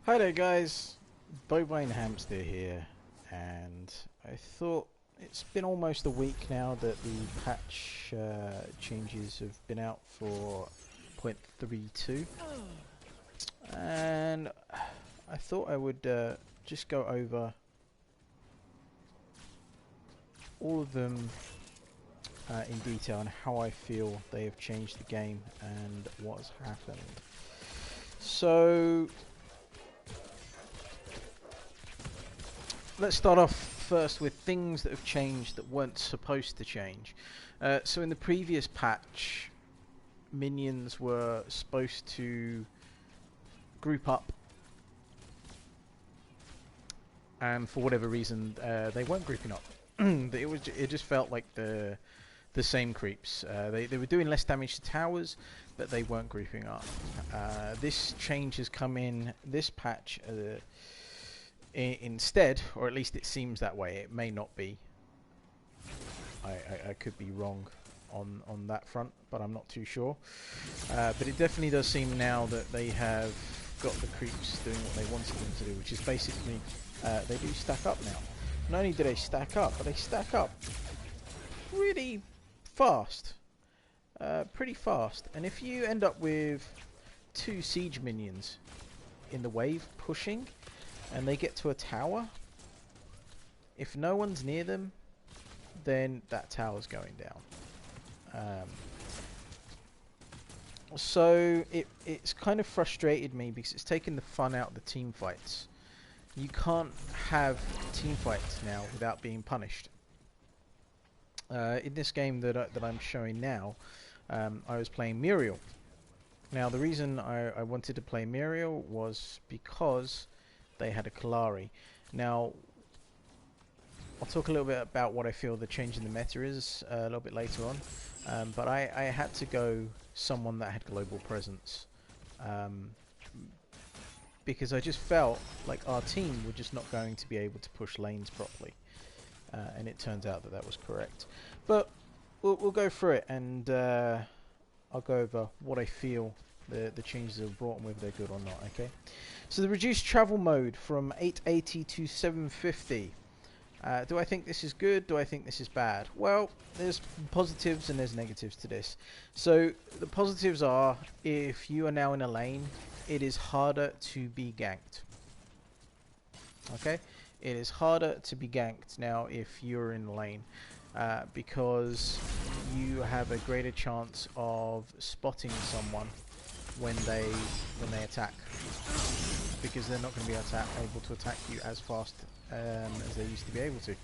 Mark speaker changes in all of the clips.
Speaker 1: Hi there guys, Bovine Hamster here, and I thought it's been almost a week now that the patch changes have been out for 0.32, and I thought I would just go over all of them in detail and how I feel they have changed the game and what's happened. So let's start off first with things that have changed that weren't supposed to change. So in the previous patch, minions were supposed to group up, and for whatever reason, they weren't grouping up. It just felt like the same creeps. They were doing less damage to towers, but they weren't grouping up. This change has come in this patch. Instead, or at least it seems that way. It may not be. I could be wrong on that front, but I'm not too sure. But it definitely does seem now that they have got the creeps doing what they wanted them to do, which is basically they do stack up now. Not only do they stack up, but they stack up really fast, pretty fast. And if you end up with 2 siege minions in the wave pushing, and they get to a tower, if no one's near them, then that tower's going down. So it's kind of frustrated me because it's taken the fun out of the team fights. You can't have team fights now without being punished. In this game that I'm showing now, I was playing Muriel. Now the reason I wanted to play Muriel was because they had a Kalari. Now, I'll talk a little bit about what I feel the change in the meta is a little bit later on. But I had to go someone that had global presence. Because I just felt like our team were just not going to be able to push lanes properly. And it turns out that that was correct. But we'll go through it, and I'll go over what I feel the changes have brought and whether they're good or not, okay? So the reduced travel mode from 880 to 750. Do I think this is good? Do I think this is bad? Well, there's positives and there's negatives to this. So the positives are, if you are now in a lane, it is harder to be ganked. Okay? It is harder to be ganked now if you're in the lane. Because you have a greater chance of spotting someone when they attack, because they're not going to be able to attack you as fast as they used to be able to.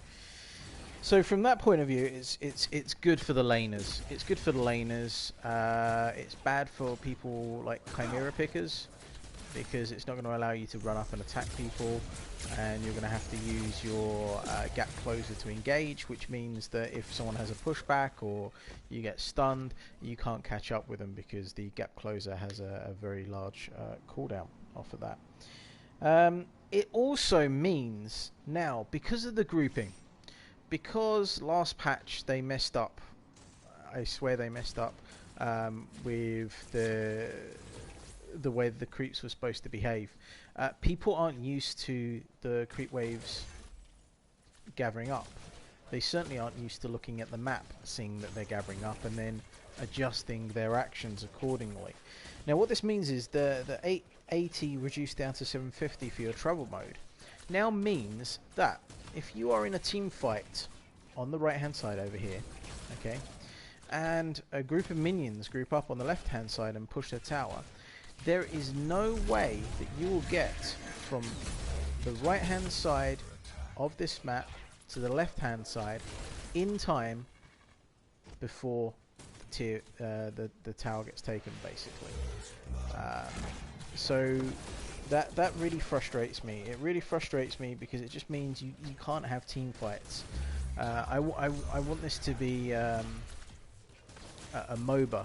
Speaker 1: So from that point of view, it's good for the laners. It's good for the laners. It's bad for people like Chimera pickers, because it's not going to allow you to run up and attack people, and you're going to have to use your gap closer to engage, which means that if someone has a pushback or you get stunned, you can't catch up with them because the gap closer has a very large cooldown off of that. It also means now, because of the grouping, because last patch they messed up, I swear they messed up with the way the creeps were supposed to behave. People aren't used to the creep waves gathering up. They certainly aren't used to looking at the map, seeing that they're gathering up, and then adjusting their actions accordingly. Now what this means is the 880 reduced down to 750 for your travel mode now means that if you are in a team fight on the right hand side over here, okay, and a group of minions group up on the left hand side and push their tower, there is no way that you will get from the right hand side of this map to the left hand side in time before the tower gets taken, basically. So that really frustrates me. It really frustrates me because it just means you can't have team fights. I want this to be a MOBA.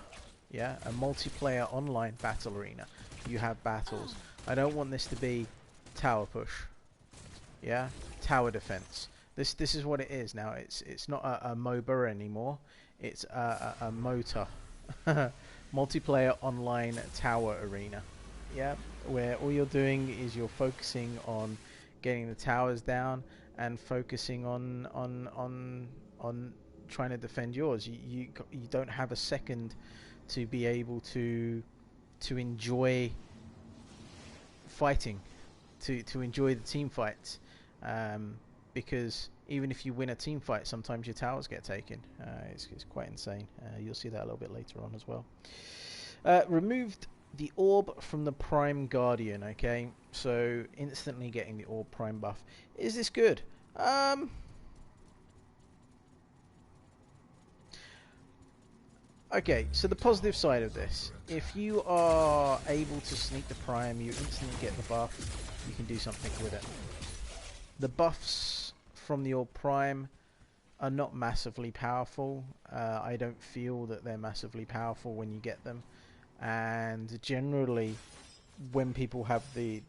Speaker 1: Yeah, a multiplayer online battle arena. You have battles. I don't want this to be tower push. Yeah, tower defense. This is what it is now. It's not a MOBA anymore. It's a MOTA, multiplayer online tower arena. yeah, where all you're doing is you're focusing on getting the towers down and focusing on trying to defend yours. You don't have a second to be able to enjoy fighting, to enjoy the team fights, because even if you win a team fight, sometimes your towers get taken. It's quite insane. You'll see that a little bit later on as well. Removed the orb from the Prime Guardian. Okay, so instantly getting the orb Prime buff. Is this good? Okay, so the positive side of this, if you are able to sneak the Prime, you instantly get the buff, you can do something with it. The buffs from the Orb Prime are not massively powerful. I don't feel that they're massively powerful when you get them. And generally, when people have the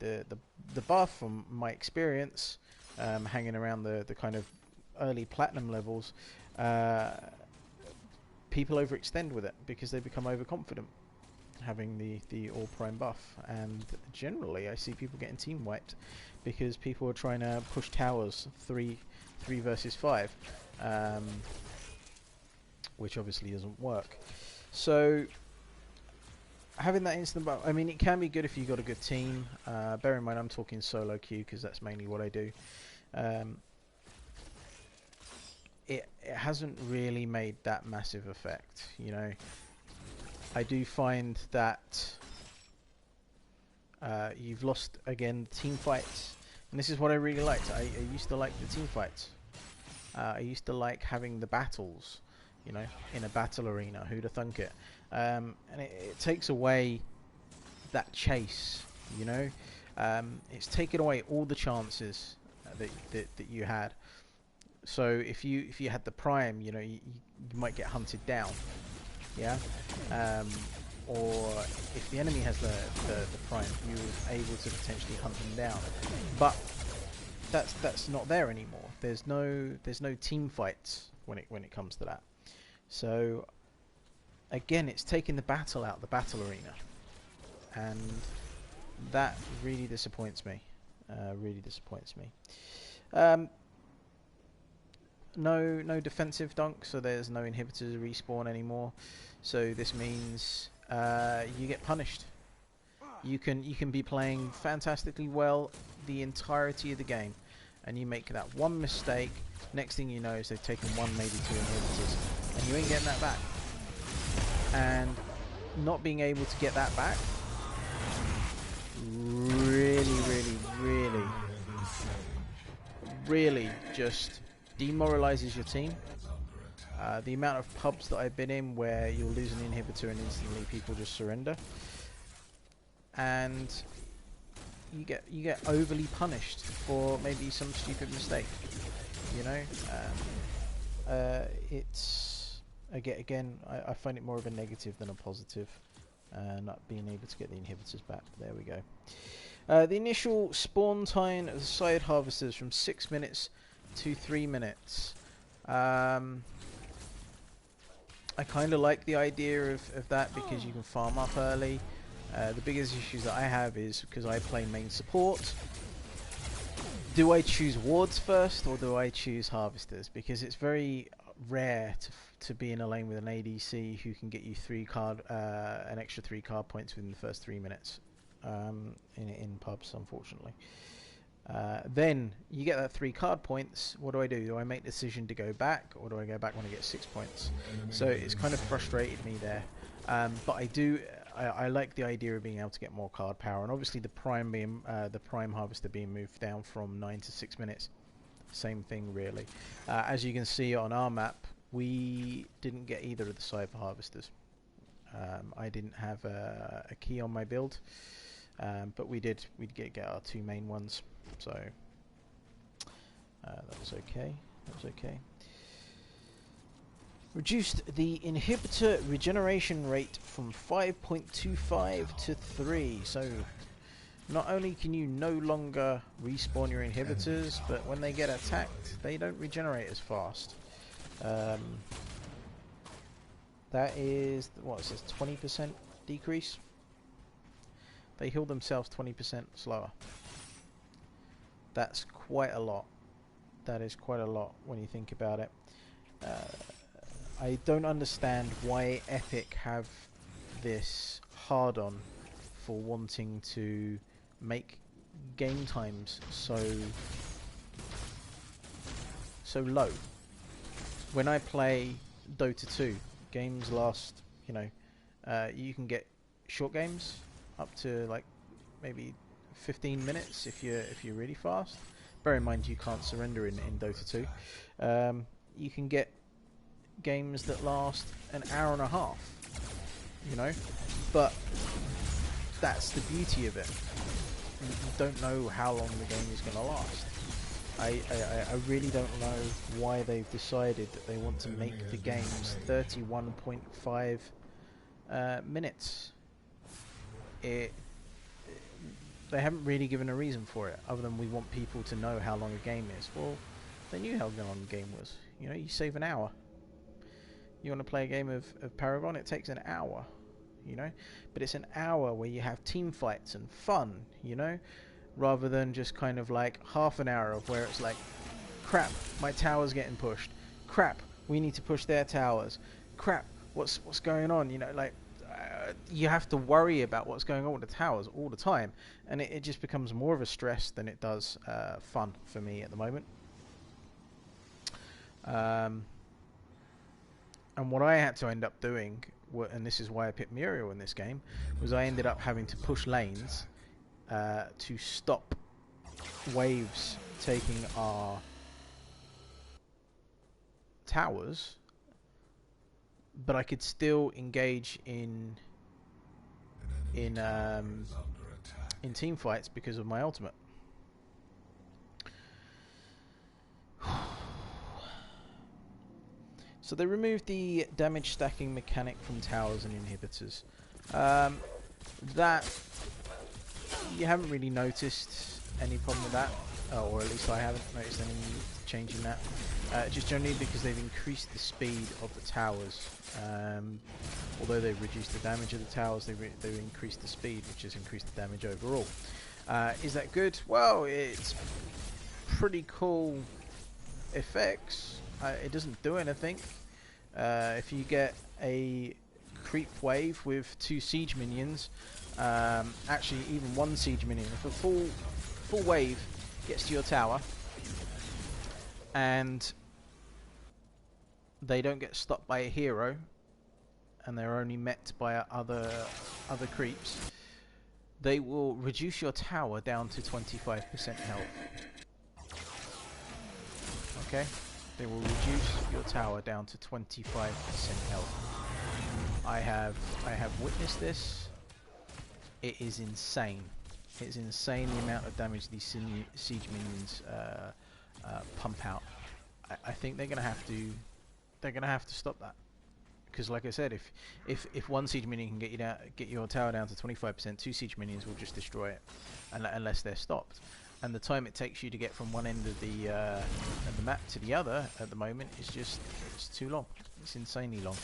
Speaker 1: buff, from my experience, hanging around the kind of early Platinum levels, people overextend with it because they become overconfident having the All Prime buff, and generally I see people getting team wiped because people are trying to push towers 3 versus 5, which obviously doesn't work. So having that instant buff, I mean, it can be good if you've got a good team. Bear in mind I'm talking solo queue because that's mainly what I do. It hasn't really made that massive effect, you know. I do find that you've lost, again, team fights, and this is what I really liked. I used to like the team fights. I used to like having the battles, you know, in a battle arena. Who'd have thunk it? And it takes away that chase, you know. It's taken away all the chances that you had. So if you had the Prime, you know, you might get hunted down, yeah. Or if the enemy has the Prime, you're able to potentially hunt them down. But that's not there anymore. There's no team fights when it comes to that. So again, it's taking the battle out of the battle arena, and that really disappoints me. Really disappoints me. No defensive dunk, so there's no inhibitors respawn anymore. So this means you get punished. You can be playing fantastically well the entirety of the game, and you make that one mistake. Next thing you know is they've taken 1, maybe 2 inhibitors, and you ain't getting that back. And not being able to get that back really just demoralizes your team. The amount of pubs that I've been in where you'll lose an inhibitor and instantly people just surrender, and you get overly punished for maybe some stupid mistake, you know. It's again I find it more of a negative than a positive, not being able to get the inhibitors back. There we go. The initial spawn time of the side harvesters from 6 minutes to 3 minutes. I kind of like the idea of that because you can farm up early. The biggest issues that I have is because I play main support. Do I choose wards first or do I choose harvesters? Because it's very rare to be in a lane with an ADC who can get you an extra 3 card points within the first 3 minutes in pubs, unfortunately. Then you get that 3 card points. What do? Do I make the decision to go back, or do I go back when I get 6 points? So it's kind of frustrated me there. But I like the idea of being able to get more card power, and obviously the prime harvester being moved down from 9 to 6 minutes. Same thing really. As you can see on our map, we didn't get either of the cypher harvesters. I didn't have a key on my build, but we did get our 2 main ones. So that was okay. Reduced the inhibitor regeneration rate from 5.25 to 3. So not only can you no longer respawn your inhibitors, but when they get attacked, they don't regenerate as fast. That is, what, it says 20% decrease. They heal themselves 20% slower. That's quite a lot. That is quite a lot when you think about it. I don't understand why Epic have this hard-on for wanting to make game times so low. When I play Dota 2, games last, you know, you can get short games up to like maybe 15 minutes if you're really fast. Bear in mind you can't surrender in Dota 2. You can get games that last an hour and a half, you know, but that's the beauty of it. You don't know how long the game is going to last. I really don't know why they've decided that they want to make the games 31.5 minutes. They haven't really given a reason for it, other than we want people to know how long a game is. Well, they knew how long a game was. You know, you save an hour. You want to play a game of Paragon, it takes an hour, you know? But it's an hour where you have team fights and fun, you know? Rather than just kind of like half an hour of where it's like, crap, my tower's getting pushed. Crap, we need to push their towers. Crap, what's going on? You know, like, you have to worry about what's going on with the towers all the time. And it just becomes more of a stress than it does fun for me at the moment. And what I had to end up doing, and this is why I picked Muriel in this game, was I ended up having to push lanes to stop waves taking our towers, but I could still engage in team fights because of my ultimate. So they removed the damage stacking mechanic from towers and inhibitors. That you haven't really noticed any problem with that, or at least I haven't noticed any change in that. Just generally because they've increased the speed of the towers. Although they've reduced the damage of the towers, they've increased the speed, which has increased the damage overall. Is that good? Well, it's pretty cool effects. It doesn't do anything. If you get a creep wave with 2 siege minions, actually even 1 siege minion, if a full wave gets to your tower and they don't get stopped by a hero and they're only met by other creeps, they will reduce your tower down to 25% health. Okay? They will reduce your tower down to 25% health. I have witnessed this. It is insane. It's insane the amount of damage these siege minions pump out. I think they're gonna have to stop that, because like I said, if 1 siege minion can get your tower down to 25%, 2 siege minions will just destroy it, unless they're stopped. And the time it takes you to get from one end of the map to the other at the moment is it's too long. It's insanely long.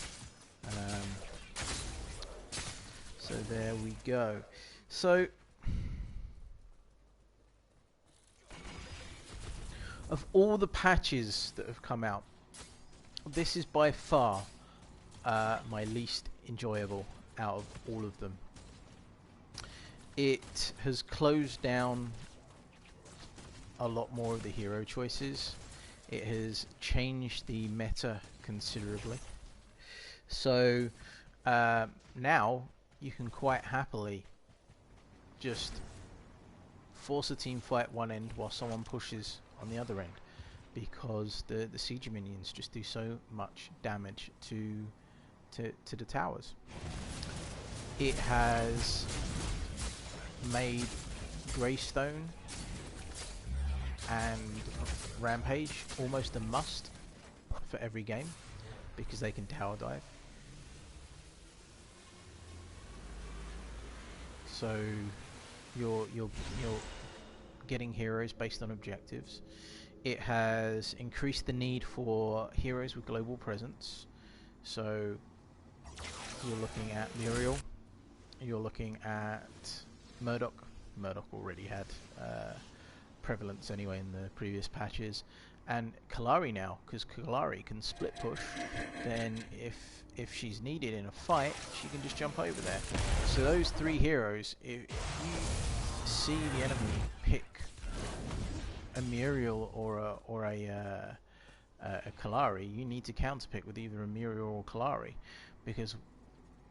Speaker 1: So there we go. So of all the patches that have come out, this is by far my least enjoyable out of all of them. It has closed down a lot more of the hero choices. It has changed the meta considerably. So now you can quite happily just force a team fight one end while someone pushes on the other end, because the siege minions just do so much damage to the towers. It has made Greystone and Rampage almost a must for every game, because they can tower dive. So you're getting heroes based on objectives. It has increased the need for heroes with global presence. So you're looking at Muriel, you're looking at Murdoch. Murdoch already had prevalence anyway in the previous patches, and Kalari now, because Kalari can split push. Then if she's needed in a fight, she can just jump over there. So those three heroes, if you see the enemy pick a Muriel or a Kalari, you need to counterpick with either a Muriel or Kalari, because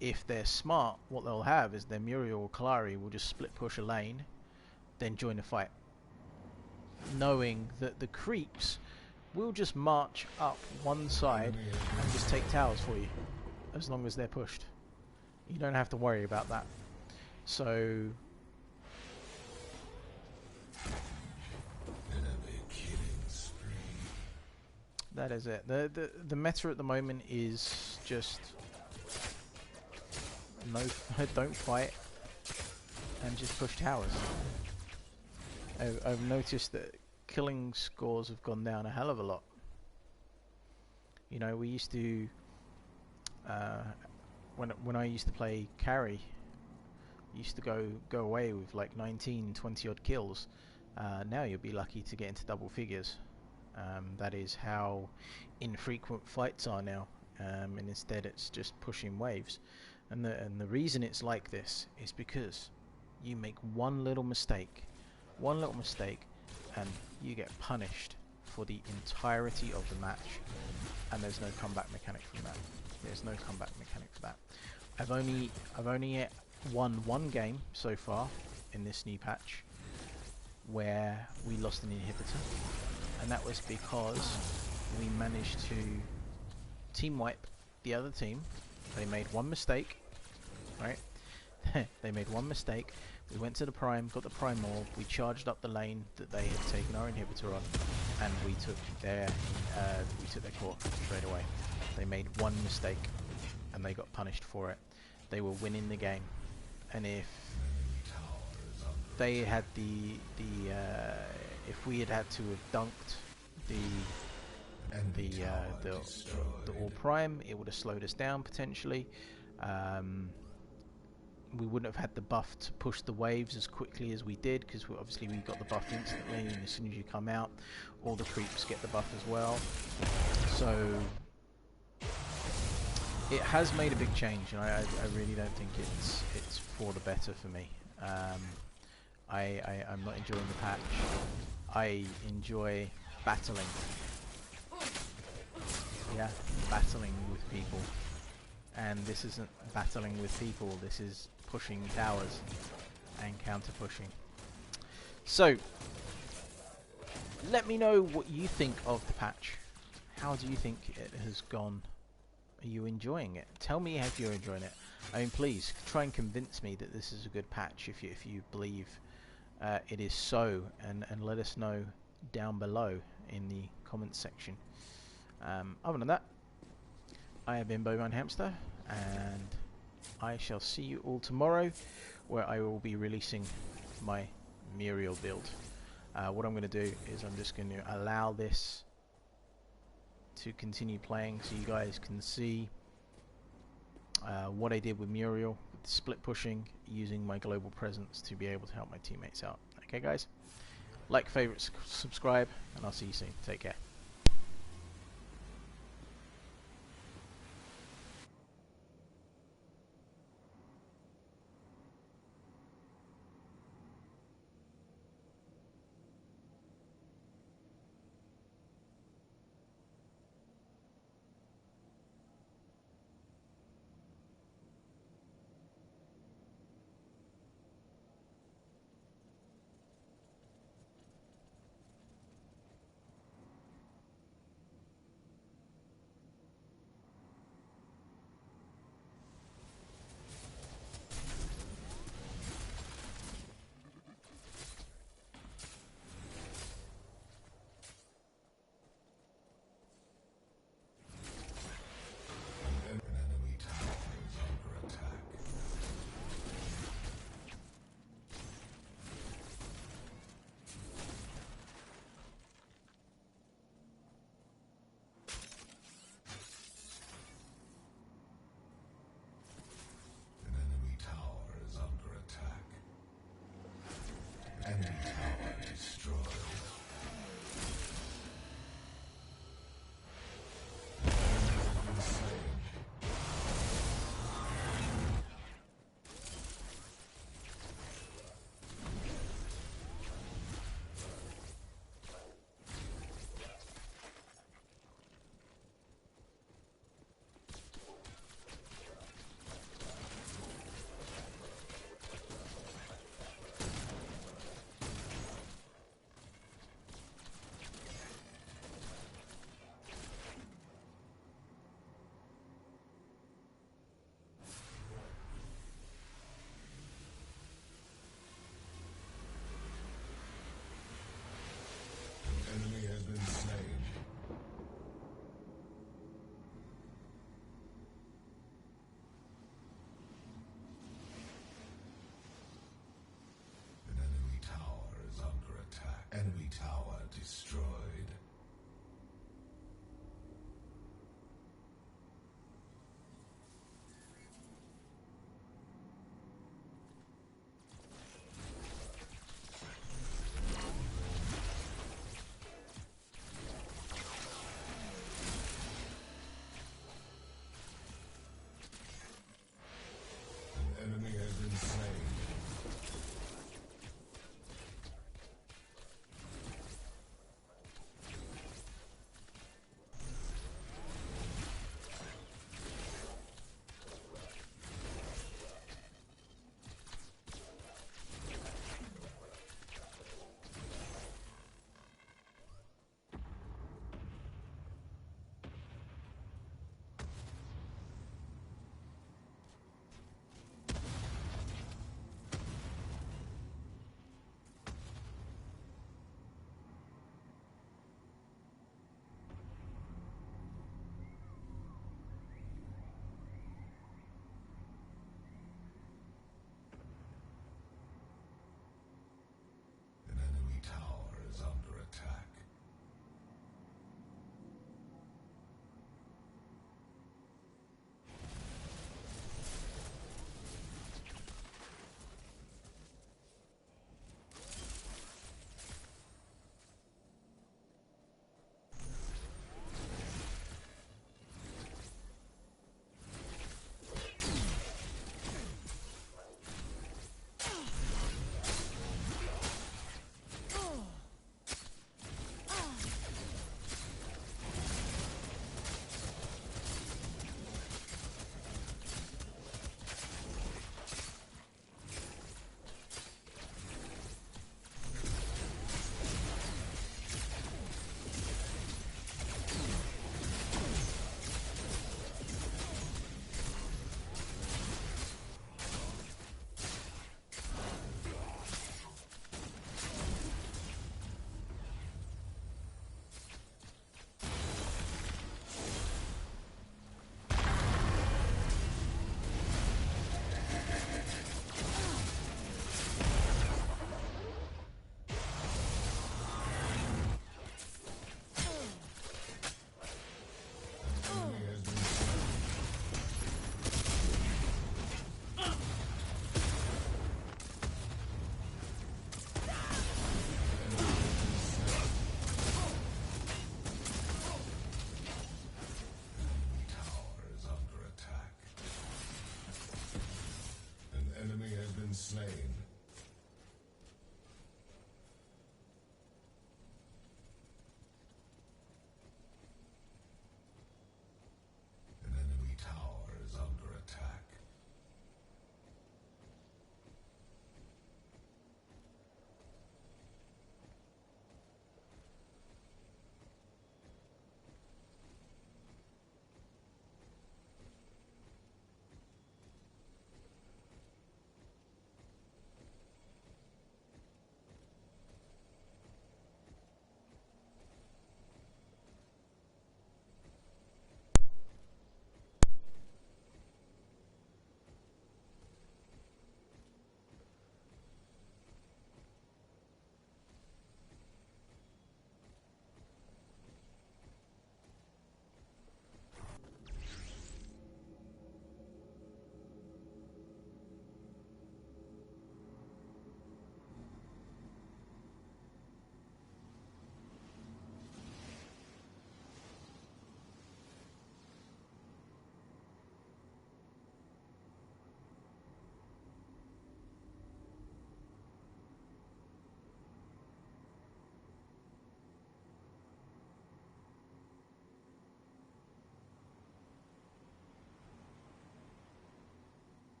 Speaker 1: if they're smart, what they'll have is their Muriel or Kalari will just split push a lane, then join the fight, knowing that the creeps will just march up one side and just take towers for you, as long as they're pushed. You don't have to worry about that. So that is it. The meta at the moment is just no, don't fight and just push towers. I've noticed that killing scores have gone down a hell of a lot. You know, we used to when I used to play carry, used to go away with like 19, 20 odd kills. Now you'll be lucky to get into double figures. That is how infrequent fights are now, and instead it's just pushing waves. And the reason it's like this is because you make one little mistake, and you get punished for the entirety of the match, and there's no comeback mechanic from that. There's no comeback mechanic for that. I've only won one game so far in this new patch where we lost an inhibitor, and that was because we managed to team wipe the other team. They made one mistake, right? They made one mistake. We went to the prime, got the prime orb, we charged up the lane that they had taken our inhibitor on, and we took their core straight away. They made one mistake, and they got punished for it. They were winning the game, and if they had if we had had to have dunked the all prime, it would have slowed us down potentially. We wouldn't have had the buff to push the waves as quickly as we did, because obviously we got the buff instantly, and as soon as you come out, all the creeps get the buff as well. So it has made a big change, and I really don't think it's for the better for me. I'm not enjoying the patch. I enjoy battling. Yeah, battling with people. And this isn't battling with people, this is pushing towers and counter pushing. So, let me know what you think of the patch. How do you think it has gone? Are you enjoying it? Tell me if you're enjoying it. I mean, please try and convince me that this is a good patch if you believe it is so, and let us know down below in the comments section. Other than that, I have been Bovine Hamster, and I shall see you all tomorrow, where I will be releasing my Muriel build. What I'm going to do is I'm just going to allow this to continue playing so you guys can see what I did with Muriel, with split pushing, using my global presence to be able to help my teammates out. Okay guys, like, favorite, subscribe, and I'll see you soon. Take care.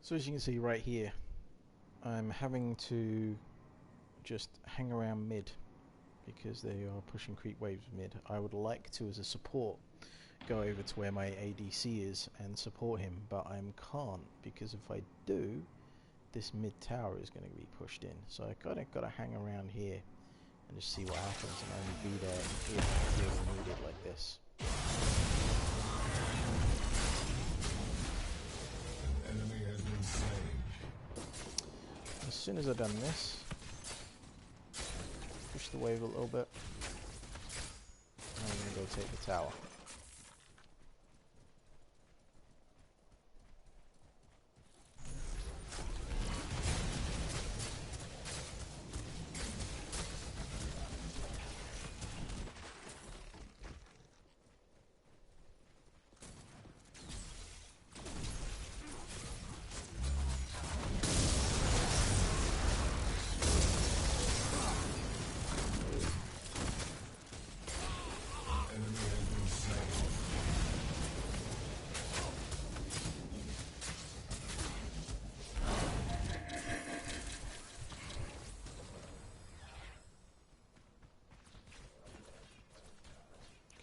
Speaker 1: So as you can see right here, I'm having to just hang around mid because they are pushing creep waves mid. I would like to, as a support, go over to where my ADC is and support him, but I can't, because if I do, this mid tower is going to be pushed in. So I got to hang around here and just see what happens, and only be there if really needed like this.
Speaker 2: An enemy has been slain.
Speaker 1: As soon as I've done this, push the wave a little bit, and I'm going to go take the tower.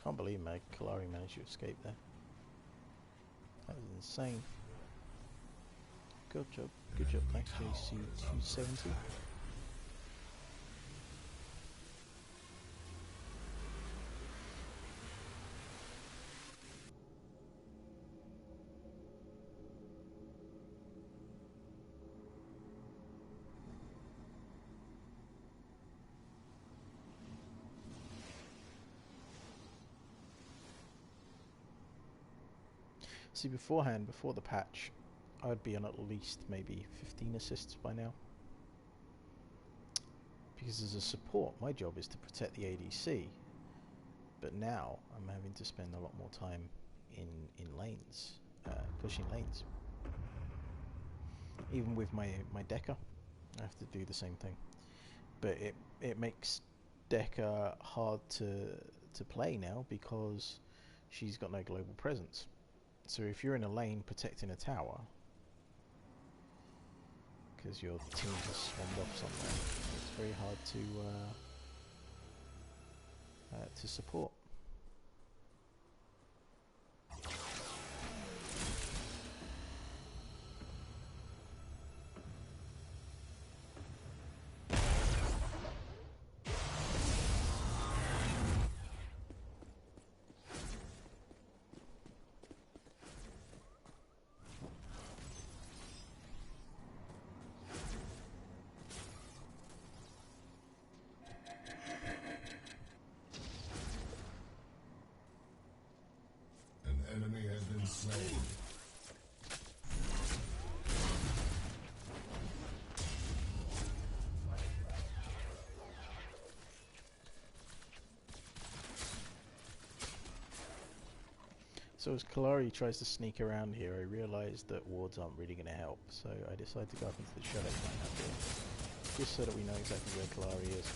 Speaker 1: Can't believe my Kalari managed to escape there. That was insane. Good job, thanks JC 270. See, beforehand, before the patch, I'd be on at least maybe 15 assists by now. Because as a support, my job is to protect the ADC. But now, I'm having to spend a lot more time in lanes, pushing lanes. Even with my Deca, I have to do the same thing. But it makes Deca hard to play now because she's got no global presence. So if you're in a lane protecting a tower, because your team has swarmed off somewhere, it's very hard to support.
Speaker 2: Enemy has been slain.
Speaker 1: So as Kalari tries to sneak around here, I realised that wards aren't really going to help, so I decided to go up into the shadow line up here, just so that we know exactly where Kalari is.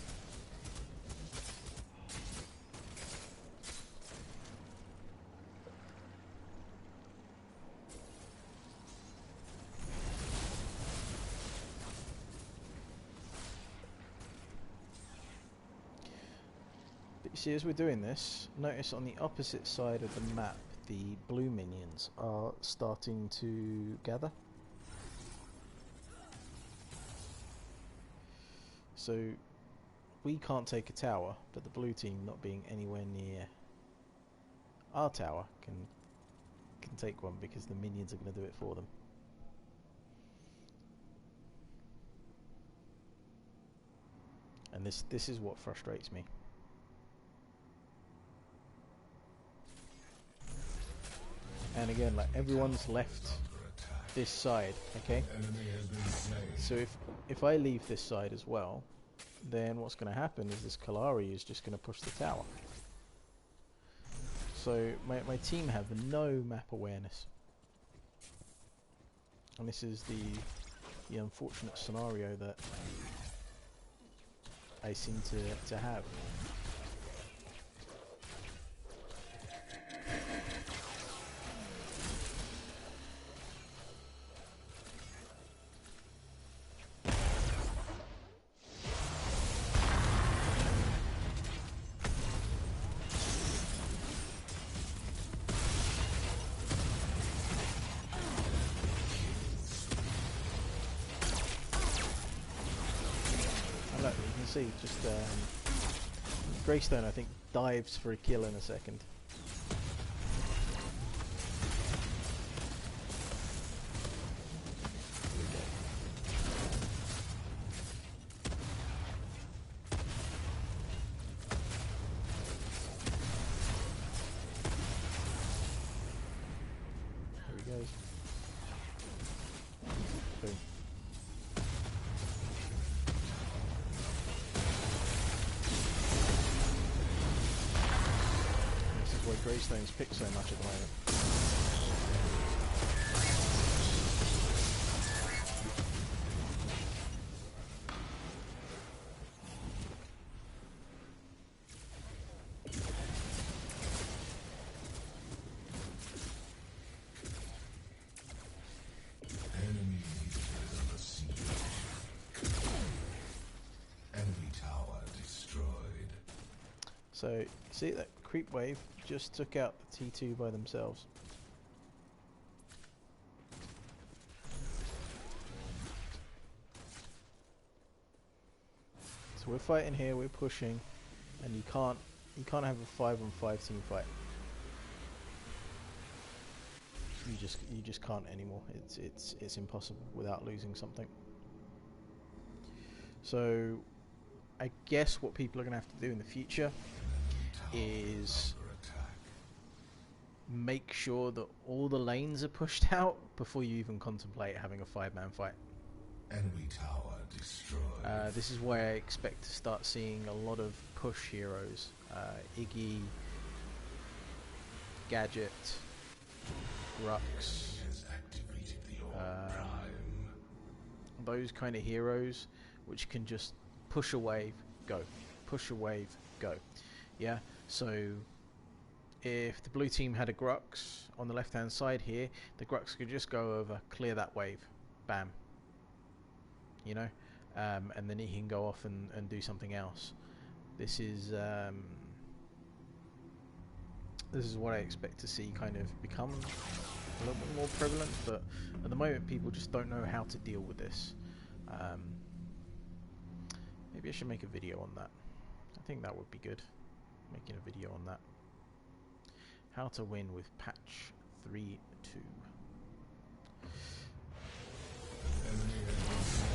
Speaker 1: See, as we're doing this, notice on the opposite side of the map, the blue minions are starting to gather. So, we can't take a tower, but the blue team, not being anywhere near our tower, can take one because the minions are going to do it for them. And this is what frustrates me. And again, like, everyone's left this side, okay? So if I leave this side as well, then what's going to happen is this Kalari is just going to push the tower. So my team have no map awareness. And this is the unfortunate scenario that I seem to have. see. Just Greystone, I think, dives for a kill in a second. There he goes. Boom. This is why Greystone's picked so much at the moment.
Speaker 2: Enemy hatred on the sea. Enemy tower destroyed.
Speaker 1: So, see that creep wave just took out the T2 by themselves. So we're fighting here, we're pushing, and you can't have a 5-on-5 team fight. You just can't anymore. It's impossible without losing something. So I guess what people are going to have to do in the future is make sure that all the lanes are pushed out before you even contemplate having a 5-man fight.
Speaker 2: Enemy tower destroyed.
Speaker 1: This is why I expect to start seeing a lot of push heroes. Iggy, Gadget, Rux,
Speaker 2: Has activated the orb prime.
Speaker 1: those kind of heroes which can just push a wave, go. Push a wave, go. Yeah, so if the blue team had a Grux on the left hand side here, the Grux could just go over, clear that wave, bam. You know, and then he can go off and do something else. This is what I expect to see kind of become a little bit more prevalent, but at the moment people just don't know how to deal with this. Maybe I should make a video on that. I think that would be good, making a video on that. How to win with patch 3.2.
Speaker 2: Enemy has been slain.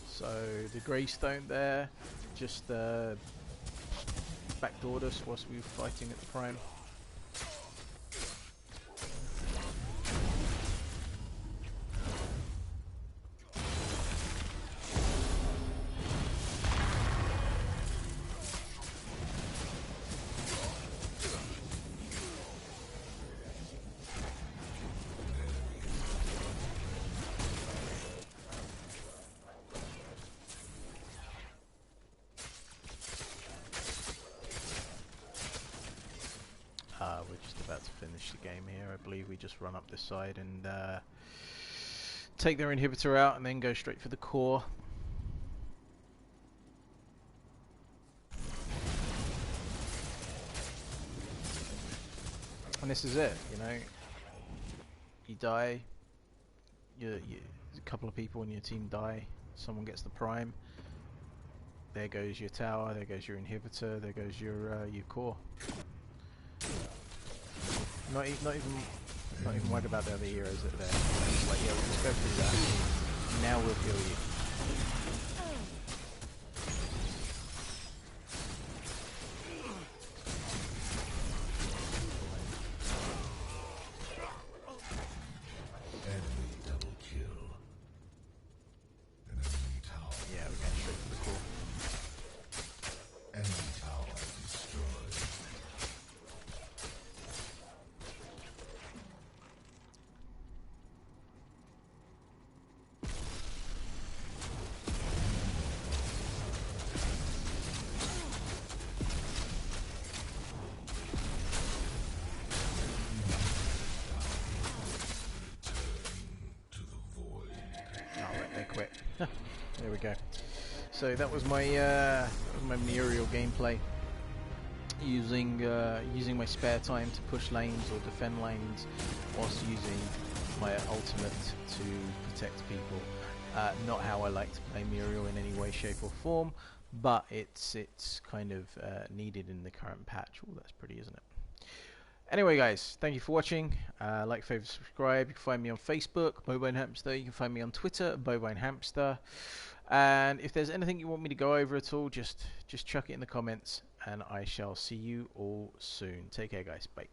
Speaker 1: So the Greystone there just backdoored us whilst we were fighting at the prime. We're just about to finish the game here. I believe we just run up this side and take their inhibitor out and then go straight for the core. And this is it, you know. You die, a couple of people in your team die, someone gets the prime, there goes your tower, there goes your inhibitor, there goes your core. Not even worried about the other heroes that are there. It's like, yeah, we'll just go through that. Now we'll kill you.
Speaker 2: Enemy double kill. An enemy tower.
Speaker 1: Yeah, we're going straight for the core.
Speaker 2: Enemy tower destroyed.
Speaker 1: There we go. So that was my Muriel gameplay, using my spare time to push lanes or defend lanes, whilst using my ultimate to protect people. Not how I like to play Muriel in any way, shape or form, but it's kind of needed in the current patch. Oh, that's pretty, isn't it? Anyway, guys, thank you for watching. Like, favorite, subscribe. You can find me on Facebook, Bovine Hamster. You can find me on Twitter, Bovine Hamster. And if there's anything you want me to go over at all, just chuck it in the comments, and I shall see you all soon. Take care, guys. Bye.